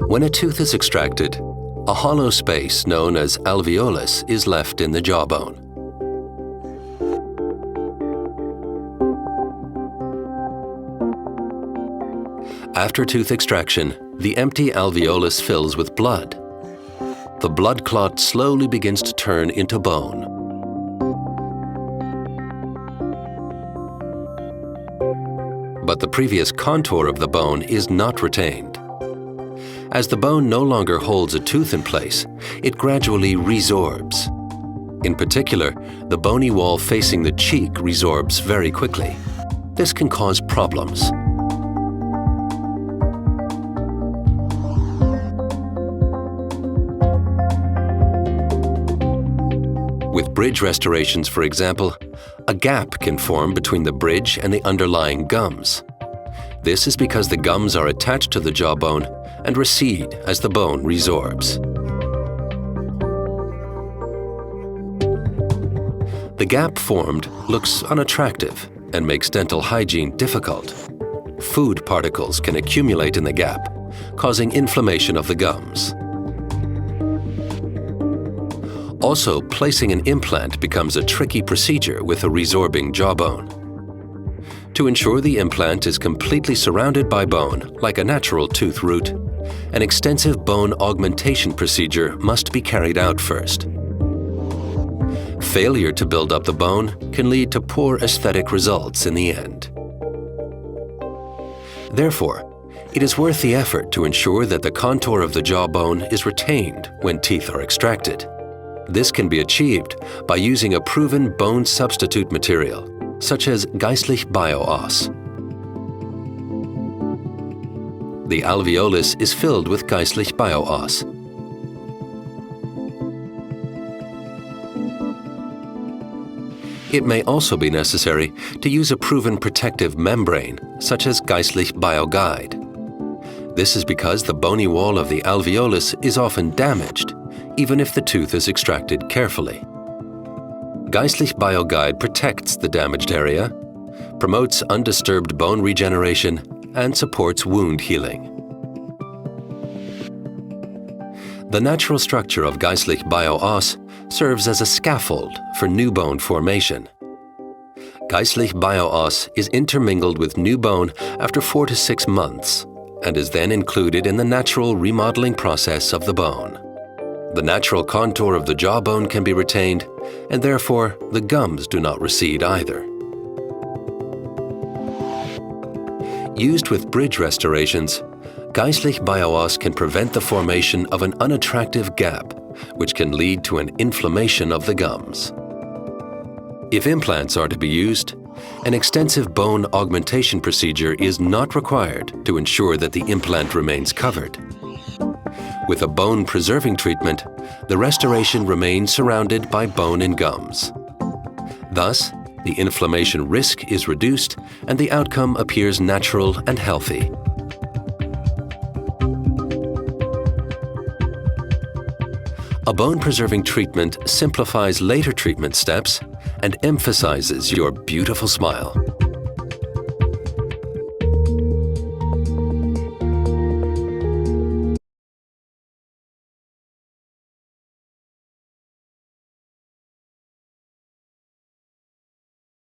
When a tooth is extracted, a hollow space known as alveolus is left in the jawbone. After tooth extraction, the empty alveolus fills with blood. The blood clot slowly begins to turn into bone. But the previous contour of the bone is not retained. As the bone no longer holds a tooth in place, it gradually resorbs. In particular, the bony wall facing the cheek resorbs very quickly. This can cause problems. With bridge restorations, for example, a gap can form between the bridge and the underlying gums. This is because the gums are attached to the jawbone and recede as the bone resorbs. The gap formed looks unattractive and makes dental hygiene difficult. Food particles can accumulate in the gap, causing inflammation of the gums. Also, placing an implant becomes a tricky procedure with a resorbing jawbone. To ensure the implant is completely surrounded by bone, like a natural tooth root, an extensive bone augmentation procedure must be carried out first. Failure to build up the bone can lead to poor aesthetic results in the end. Therefore, it is worth the effort to ensure that the contour of the jawbone is retained when teeth are extracted. This can be achieved by using a proven bone substitute material, such as geistlich Bioos. The alveolus is filled with geistlich Bioos. It may also be necessary to use a proven protective membrane, such as geistlich Bioguide. This is because the bony wall of the alveolus is often damaged, even if the tooth is extracted carefully. Geistlich Bioguide protects the damaged area, promotes undisturbed bone regeneration, and supports wound healing. The natural structure of geistlich Bioos serves as a scaffold for new bone formation. Geistlich Bioos is intermingled with new bone after 4 to 6 months and is then included in the natural remodeling process of the bone. The natural contour of the jawbone can be retained, and therefore the gums do not recede either. Used with bridge restorations, geistlich Bioos can prevent the formation of an unattractive gap, which can lead to an inflammation of the gums. If implants are to be used, an extensive bone augmentation procedure is not required to ensure that the implant remains covered. With a bone-preserving treatment, the restoration remains surrounded by bone and gums. Thus, the inflammation risk is reduced and the outcome appears natural and healthy. A bone-preserving treatment simplifies later treatment steps and emphasizes your beautiful smile.